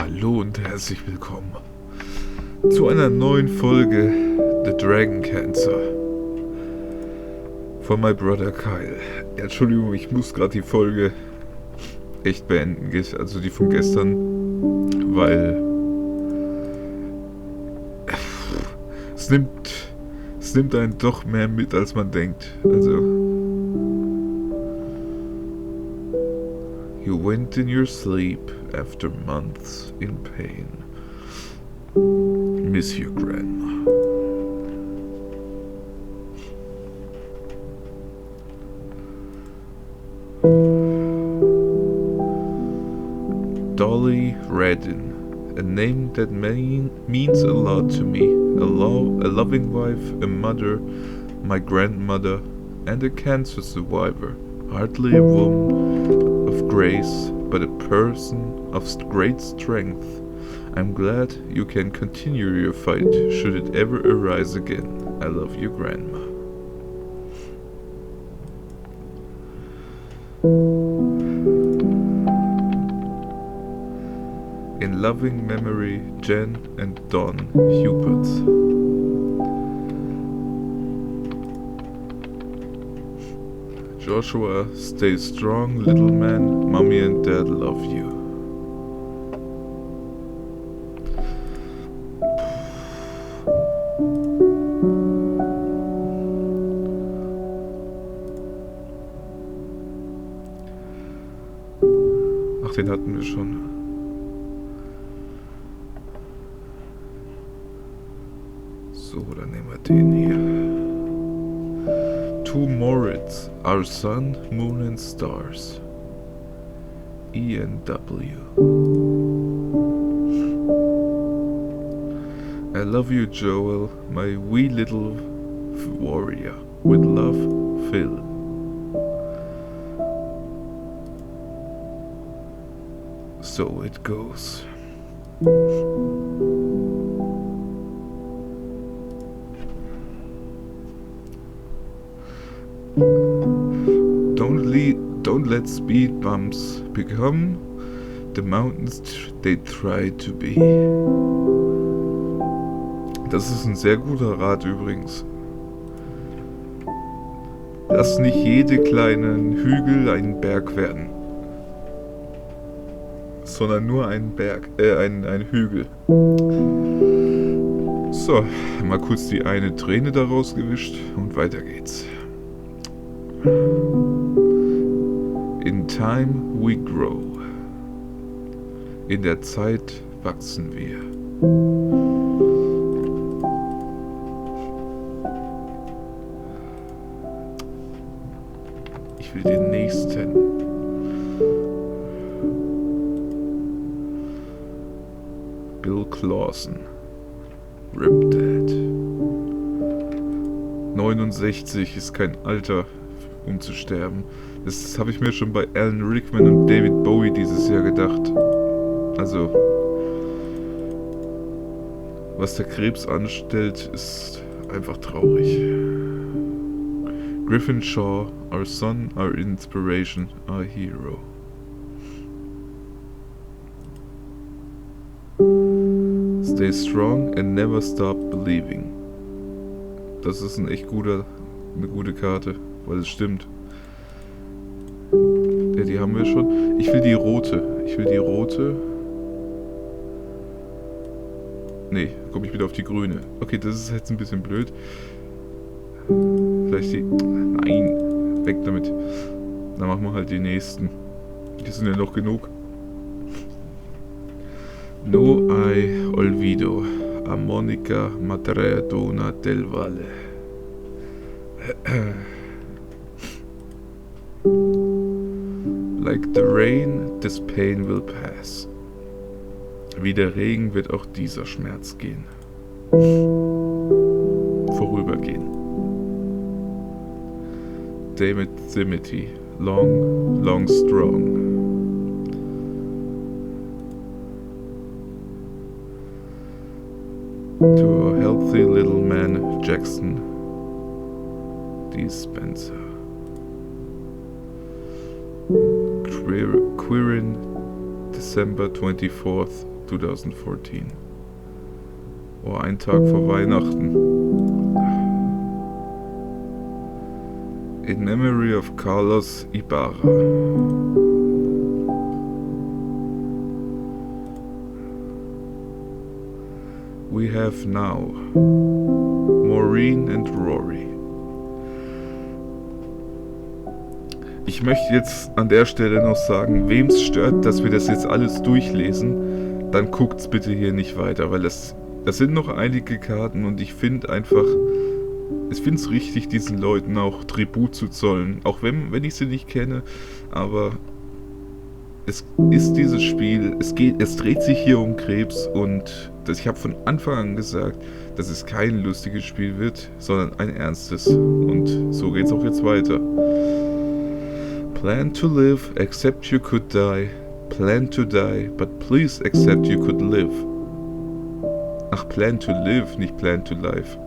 Hallo und herzlich willkommen zu einer neuen Folge The Dragon Cancer von my brother Kyle. Ja, Entschuldigung, ich muss gerade die Folge echt beenden, also die von gestern, weil es nimmt einen doch mehr mit, als man denkt. Also, you went in your sleep after months in pain. Miss your grandma. Dolly Redden, a name that means a lot to me. A loving wife, a mother, my grandmother, and a cancer survivor. Hardly a woman of grace, but a person of great strength. I'm glad you can continue your fight should it ever arise again. I love you, Grandma. In loving memory, Jen and Don Hubert. Joshua, stay strong, little man. Mommy and Dad love you. Ach, den hatten wir schon. So, dann nehmen wir den hier. To Moritz, our sun, moon and stars. E&W. I love you, Joel, my wee little warrior. With love, Phil. So it goes. Don't let speed bumps become the mountains they try to be. Das ist ein sehr guter Rat übrigens. Lass nicht jede kleine Hügel ein Berg werden, sondern nur ein Hügel. So, mal kurz die eine Träne daraus gewischt und weiter geht's. In time we grow. In der Zeit wachsen wir. Ich will den nächsten. Bill Clausen. Rip Dad. 69 ist kein Alter, um zu sterben. Das habe ich mir schon bei Alan Rickman und David Bowie dieses Jahr gedacht. Also, was der Krebs anstellt, ist einfach traurig. Griffin Shaw, our son, our inspiration, our hero. Stay strong and never stop believing. Das ist eine gute Karte, weil es stimmt. Ja, die haben wir schon. Ich will die rote. Nee, komme ich wieder auf die grüne. Okay, das ist jetzt ein bisschen blöd. Vielleicht die... Nein, weg damit. Dann machen wir halt die nächsten. Die sind ja noch genug. No hay olvido a Monica Matradona del Valle. Like the rain, this pain will pass. Wie der Regen wird auch dieser Schmerz gehen. Vorübergehen. David Timothy, long, long strong. To a healthy little man, Jackson D. Spencer. Quirin, December 24th, 2014. Oh, ein Tag vor Weihnachten. In memory of Carlos Ibarra. We have now Maureen and Rory. Ich möchte jetzt an der Stelle noch sagen, wem es stört, dass wir das jetzt alles durchlesen, dann guckt's bitte hier nicht weiter, weil das sind noch einige Karten und ich finde es richtig, diesen Leuten auch Tribut zu zollen, auch wenn ich sie nicht kenne, aber es ist dieses Spiel, es dreht sich hier um Krebs und ich habe von Anfang an gesagt, dass es kein lustiges Spiel wird, sondern ein ernstes. Und so geht's auch jetzt weiter. Plan to live, accept you could die. Plan to die, but please accept you could live. Ach, plan to live, nicht plan to life.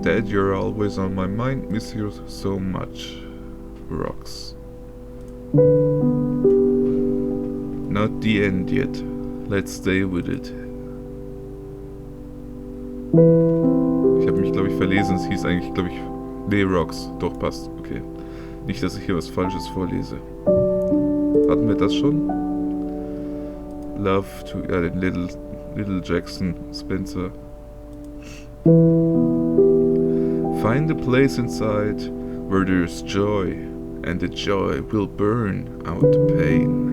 Dad, you're always on my mind, miss you so much. Rocks. Not the end yet. Let's stay with it. Ich habe mich, glaube ich, verlesen. Es hieß eigentlich, glaube ich, nee, Rocks. Doch, passt. Okay. Nicht, dass ich hier was Falsches vorlese. Hatten wir das schon? Love to, ja, den Little Jackson Spencer. Find a place inside where there's joy, and the joy will burn out the pain.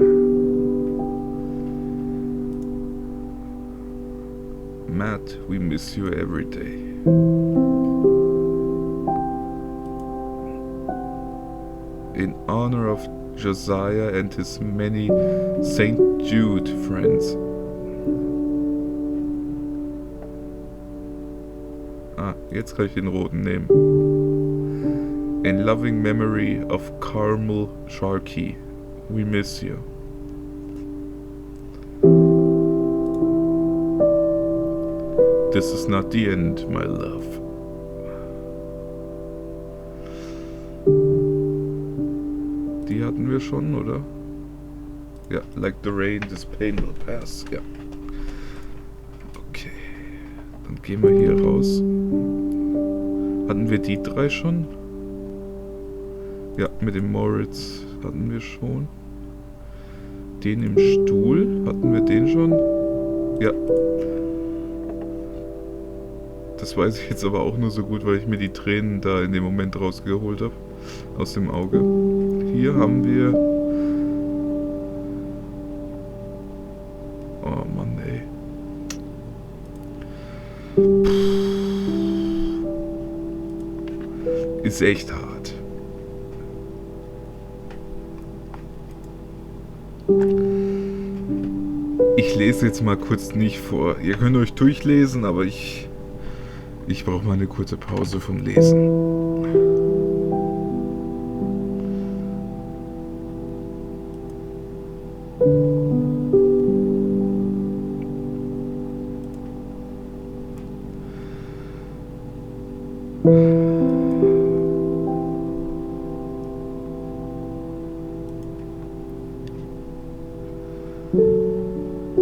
Matt, we miss you every day. In honor of Josiah and his many St. Jude friends. Ah, jetzt kann ich den roten nehmen. In loving memory of Carmel Sharkey, we miss you. This is not the end, my love. Die hatten wir schon, oder? Ja, like the rain, this pain will pass. Ja. Okay. Dann gehen wir hier raus. Hatten wir die drei schon? Ja, mit dem Moritz hatten wir schon. Den im Stuhl, hatten wir den schon? Ja. Das weiß ich jetzt aber auch nur so gut, weil ich mir die Tränen da in dem Moment rausgeholt habe. Aus dem Auge. Hier haben wir... Oh Mann, ey. Ist echt hart. Ich lese jetzt mal kurz nicht vor. Ihr könnt euch durchlesen, aber ich brauche mal eine kurze Pause vom Lesen.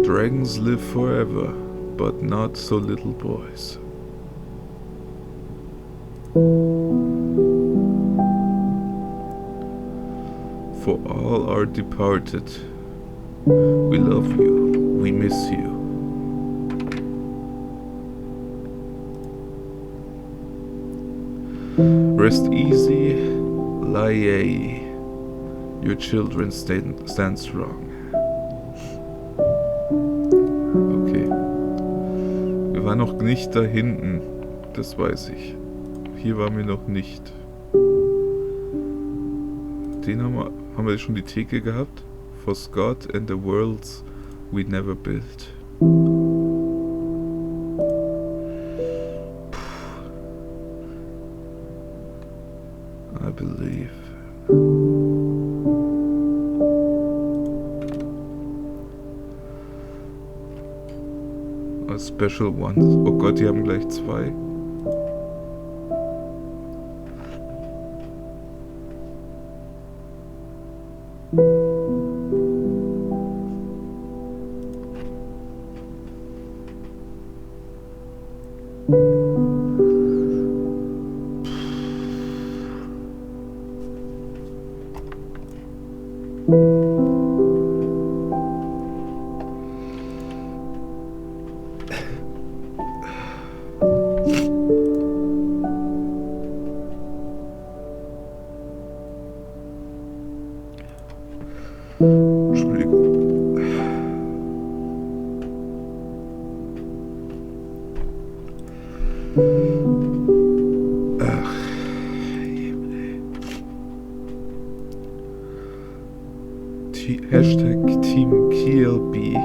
Dragons live forever, but not so little boys. For all are departed. We love you, we miss you. Rest easy, lie, your children stand strong. Okay. Wir waren noch nicht da hinten, das weiß ich. Hier waren wir noch nicht. Den haben wir schon die Theke gehabt? For God and the worlds we never built. I believe. A special ones. Oh Gott, die haben gleich zwei. Entschuldigung. Ach, Hashtag Team KLB.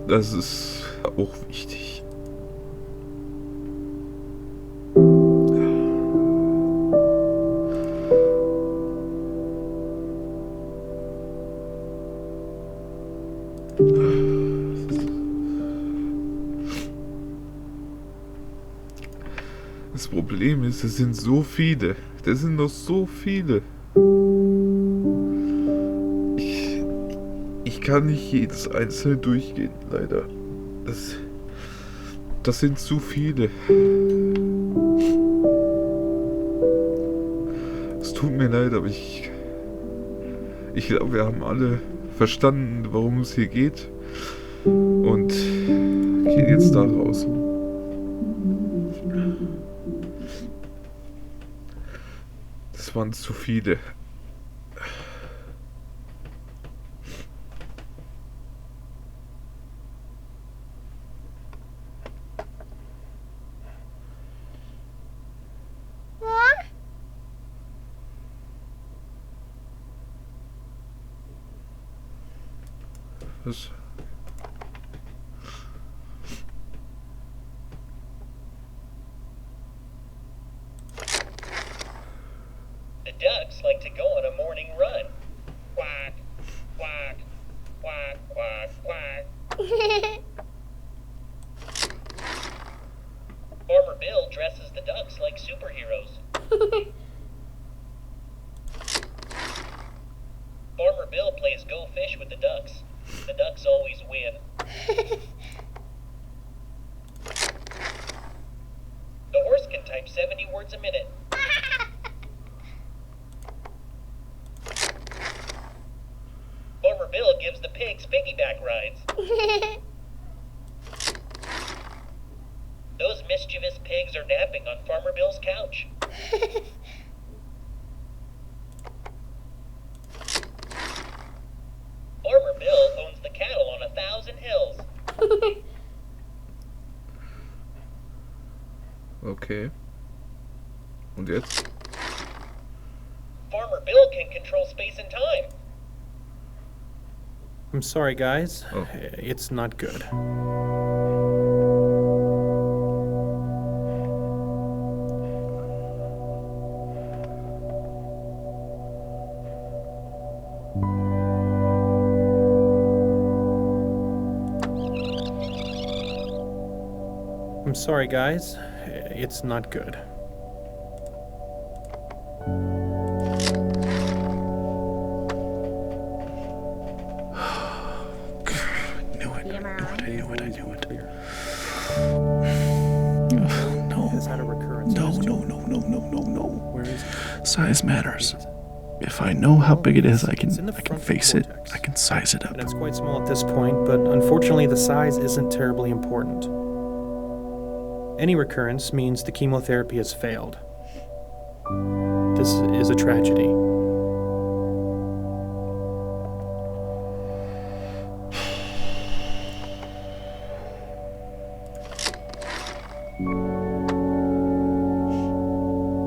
Das ist auch wichtig. Das Problem ist, es sind so viele. Das sind noch so viele. Ich kann nicht jedes einzeln durchgehen, leider. Das sind zu viele. Es tut mir leid, aber ich glaube, wir haben alle verstanden, worum es hier geht. Und gehen jetzt da raus. Das waren zu viele. Was? The ducks like to go on a morning run. Quack, quack, quack, quack, quack. Farmer Bill dresses the ducks like superheroes. Farmer Bill plays Go Fish with the ducks. The ducks always win. The horse can type 70 words a minute. Farmer Bill gives the pigs piggyback rides. Those mischievous pigs are napping on Farmer Bill's couch. Farmer Bill owns the cattle on 1,000 hills. Okay. Und jetzt? Farmer Bill can control space and time. I'm sorry, guys. Oh. It's not good. I'm sorry, guys. It's not good. Size matters. If I know how big it is, I can face it. I can size it up. And it's quite small at this point, but unfortunately the size isn't terribly important. Any recurrence means the chemotherapy has failed. This is a tragedy.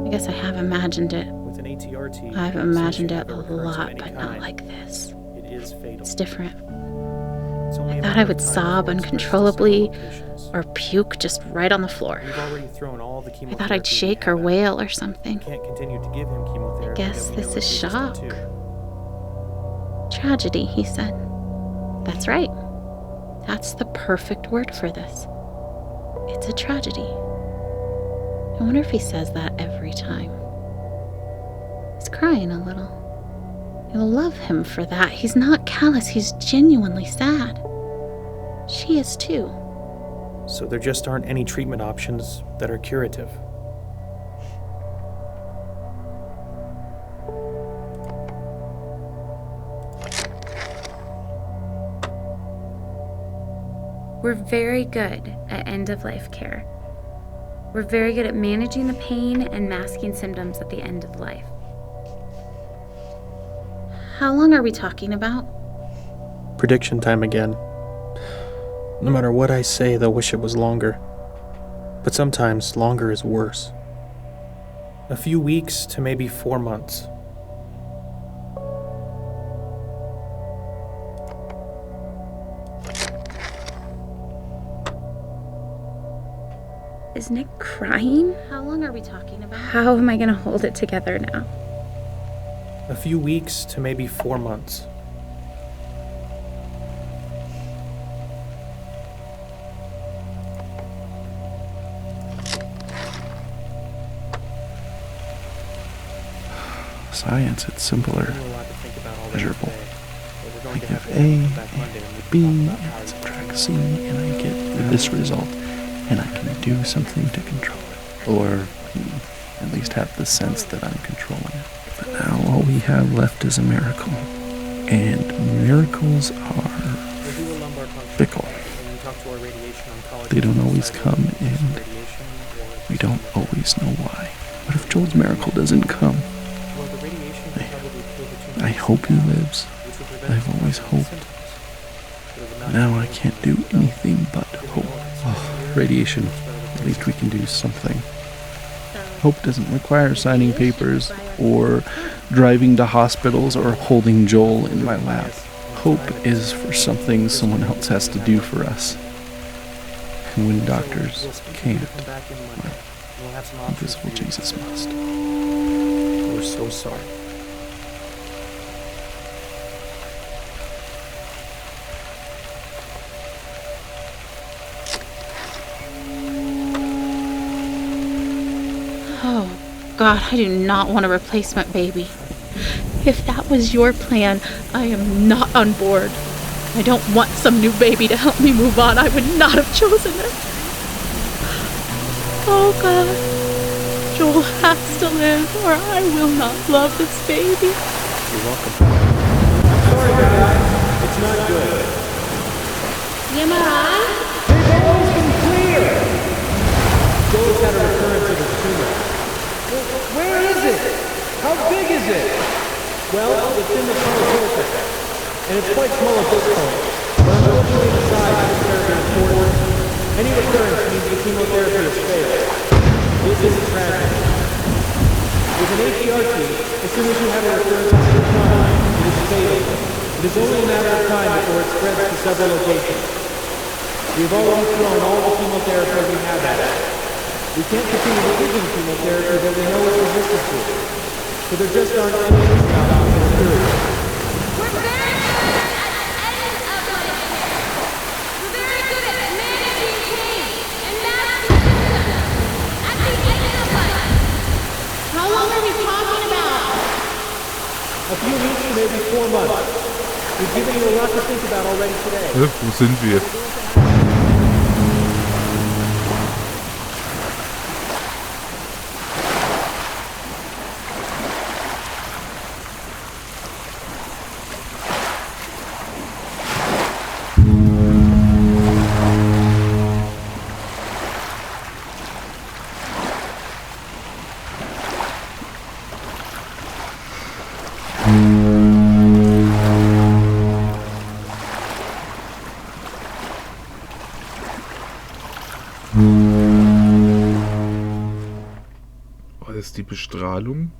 I guess I have imagined it. With an ATRT, I've imagined it a lot, but not like this. It is fatal. It's different. I thought I would sob uncontrollably or puke just right on the floor. I thought I'd shake or wail or something. I guess this is shock. Tragedy, he said. That's right. That's the perfect word for this. It's a tragedy. I wonder if he says that every time. He's crying a little. I love him for that. He's not callous, he's genuinely sad. She is too. So there just aren't any treatment options that are curative. We're very good at end-of-life care. We're very good at managing the pain and masking symptoms at the end of life. How long are we talking about? Prediction time again. No matter what I say, they'll wish it was longer. But sometimes longer is worse. A few weeks to maybe 4 months. Is Nick crying? How long are we talking about? How am I gonna hold it together now? A few weeks to maybe 4 months. Science, it's simpler, measurable. I give A, B, and subtract C, and I get this result, and I can do something to control it. Or at least have the sense that I'm controlling it. But now all we have left is a miracle. And miracles are fickle. They don't always come, and we don't always know why. What if Joel's miracle doesn't come? I hope he lives. I've always hoped. Now I can't do anything but hope. Oh, radiation. At least we can do something. Hope doesn't require signing papers or driving to hospitals or holding Joel in my lap. Hope is for something someone else has to do for us. And when doctors can't, well, invisible Jesus must. We're so sorry. Oh, God, I do not want a replacement baby. If that was your plan, I am not on board. I don't want some new baby to help me move on. I would not have chosen it. Oh, God. Joel has to live, or I will not love this baby. You're welcome. Sorry, guys. It's not good. The MRI? They've always been clear! Joel's had a recurrence of his tumor. Where is it? How big is it? Well, it's in the frontal cortex, and it's quite small at this point. But unfortunately, the size is terribly important. Any recurrence means the chemotherapy has failed. This is tragic. With an ATRT, as soon as you have a recurrence of this kind, it is fatal. It is only a matter of time before it spreads to several locations. We've already thrown all the chemotherapy we have at it. We can't continue to give him chemotherapy that we know is resistant to. So there just aren't any options that are curative. We're very good at end-of-life care. We're very good at managing pain and masking symptoms at the end of life. How long are we talking about? A few weeks to maybe 4 months. We've given you a lot to think about already today. Wo sind wir? War das die Bestrahlung?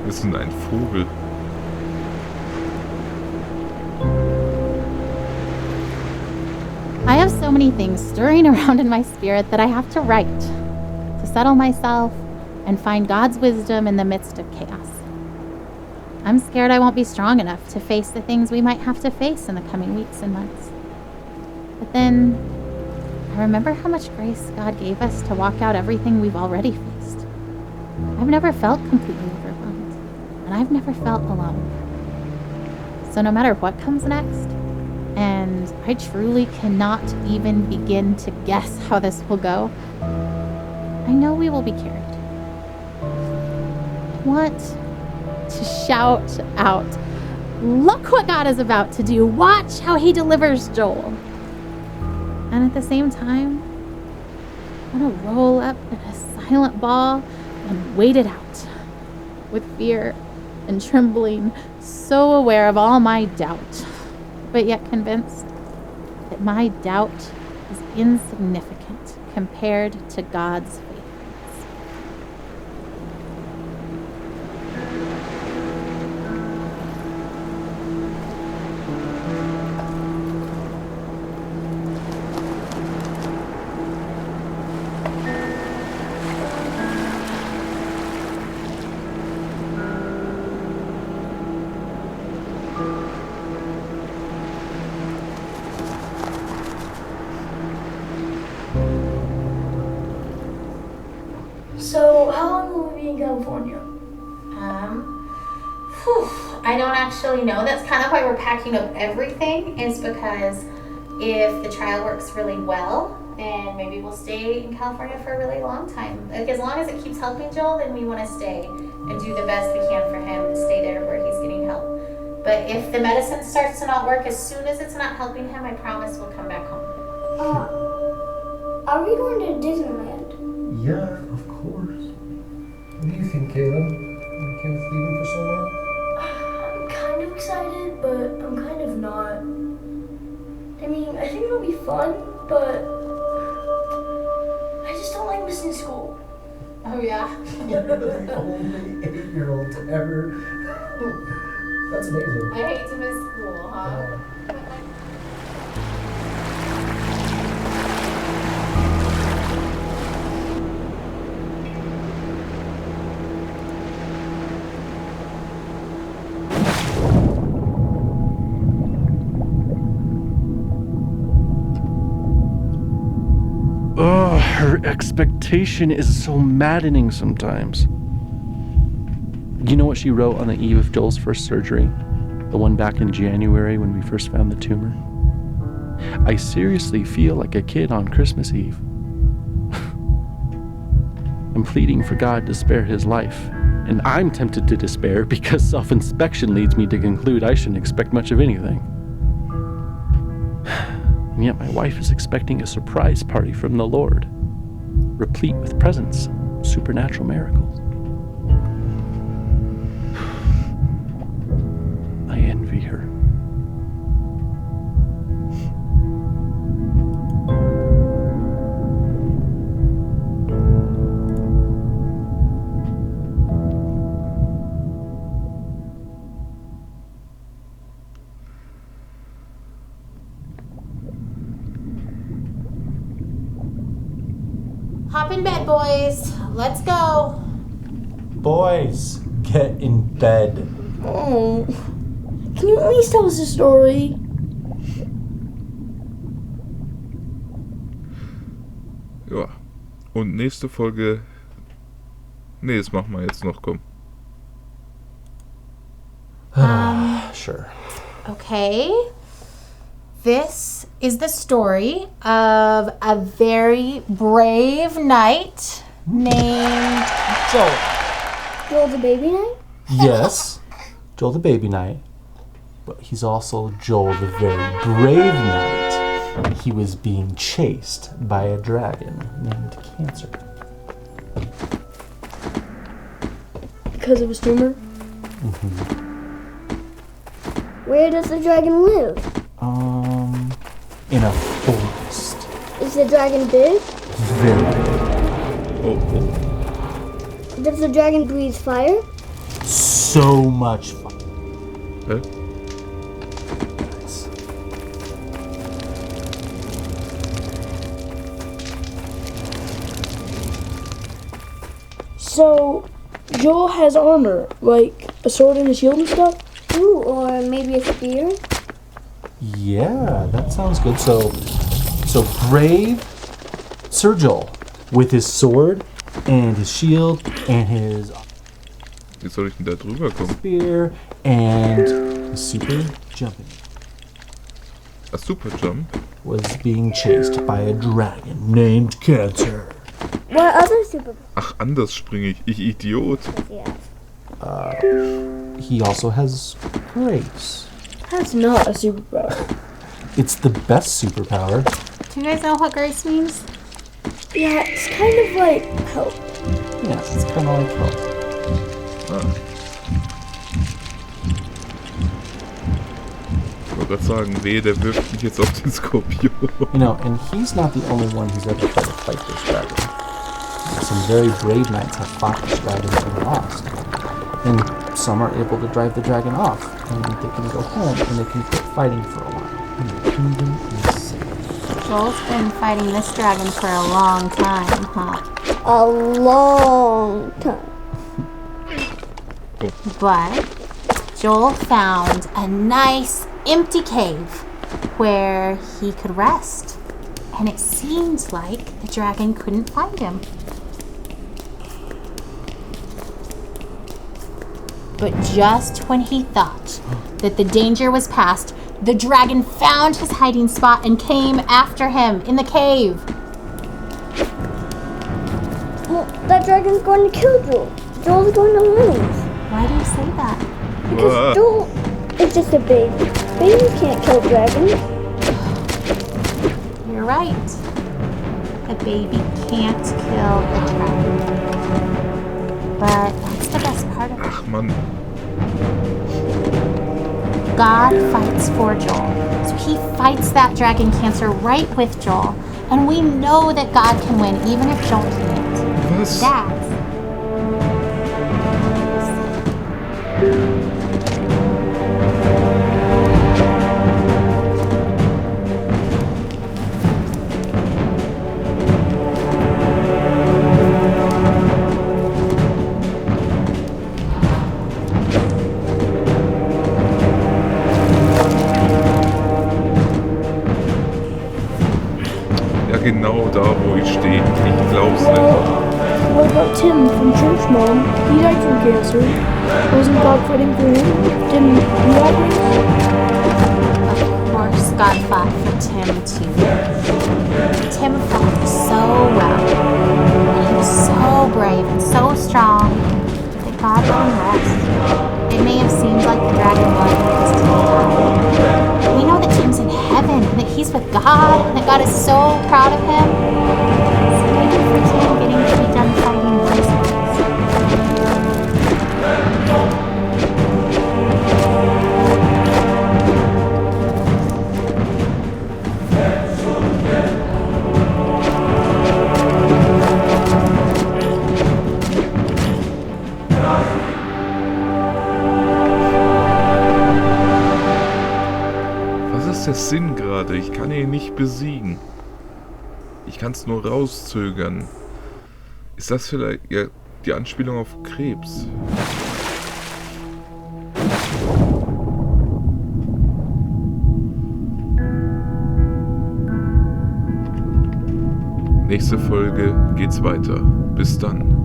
Wir sind ein Vogel. I have so many things stirring around in my spirit that I have to write, to settle myself and find God's wisdom in the midst of chaos. I'm scared I won't be strong enough to face the things we might have to face in the coming weeks and months. But then I remember how much grace God gave us to walk out everything we've already faced. I've never felt completely overwhelmed, and I've never felt alone. So no matter what comes next, and I truly cannot even begin to guess how this will go, I know we will be carried. I want to shout out, look what God is about to do. Watch how he delivers Joel. And at the same time, I want to roll up in a silent ball and wait it out with fear and trembling, so aware of all my doubt, but yet convinced that my doubt is insignificant compared to God's faithfulness. So, how long will we be in California? I don't actually know. That's kind of why we're packing up everything, is because if the trial works really well, then maybe we'll stay in California for a really long time. Like, as long as it keeps helping Joel, then we want to stay and do the best we can for him and stay there where he's getting help. But if the medicine starts to not work, as soon as it's not helping him, I promise we'll come back home. Are we going to Disneyland? Yeah, of course. What do you think, Caleb? You okay with leaving for so long? I'm kind of excited, but I'm kind of not. I mean, I think it'll be fun, but I just don't like missing school. Oh, yeah? You're the only 8-year-old to ever... That's amazing. I hate to miss school, huh? Oh, her expectation is so maddening sometimes. You know what she wrote on the eve of Joel's first surgery? The one back in January when we first found the tumor? I seriously feel like a kid on Christmas Eve. I'm pleading for God to spare his life, and I'm tempted to despair because self-inspection leads me to conclude I shouldn't expect much of anything. And yet my wife is expecting a surprise party from the Lord, replete with presents, supernatural miracles. I envy her. Hop in bed, boys. Let's go. Boys, get in bed. Oh, can you at least tell us a story? Ja. Und nächste Folge... Nee, das machen wir jetzt noch, komm. Sure. Okay. This is the story of a very brave knight named Joel. Joel the baby knight? Yes, Joel the baby knight. But he's also Joel the very brave knight. He was being chased by a dragon named Cancer. Because of his tumor? Mm-hmm. Where does the dragon live? In a forest. Is the dragon big? Very big. Oh, Does the dragon breathe fire? So much fun. hä? Nice. So, Joel has armor, like a sword and a shield and stuff? Ooh, or maybe a spear? Yeah, that sounds good. So brave Sir Joel with his sword and his shield and his Wie soll ich denn da drüber kommen? spear and his super jumping A super jump? was being chased by a dragon named Cancer. What other super Ach, anders springe ich Idiot. He also has grace. That's not a superpower. It's the best superpower. Do you guys know what grace means? Yeah, it's kind of like help. Yeah, it's kind of like help. Ah. Ich wollte gerade sagen, wehe, der wirft mich jetzt auf den Skorpion. You know, and he's not the only one who's ever tried to fight this dragon. Some very brave knights have fought this dragon and lost. And some are able to drive the dragon off, and they can go home and they can quit fighting for a while. And the kingdom is safe. Joel's been fighting this dragon for a long time, huh? A long time. But Joel found a nice empty cave where he could rest. And it seemed like the dragon couldn't find him. But just when he thought that the danger was past, the dragon found his hiding spot and came after him in the cave. Well, that dragon's going to kill Joel. Joel's going to lose. Why do you say that? Because Joel is just a baby. Babies can't kill dragons. You're right. A baby can't kill a dragon. But that's the best part of it. Ach, Mann. God fights for Joel. So he fights that dragon Cancer right with Joel. And we know that God can win even if Joel can't. Was? Dads. Ja, genau da, wo ich stehe. Ich glaub's Well, nicht. what about Tim from Church Mom? He died from cancer. Wasn't God fighting for him? Didn't he have grace? Of course, God fought for Tim too. Tim fought so well. And he was so brave and so strong that God let him rest. It may have seemed like the dragon won because Tim died. We know that Tim's in heaven and that he's with God and that God is so proud of him. So maybe for Tim getting to be done fighting was Was ist der Sinn gerade? Ich kann ihn nicht besiegen. Ich kann es nur rauszögern. Ist das vielleicht ja die Anspielung auf Krebs? Nächste Folge geht's weiter. Bis dann.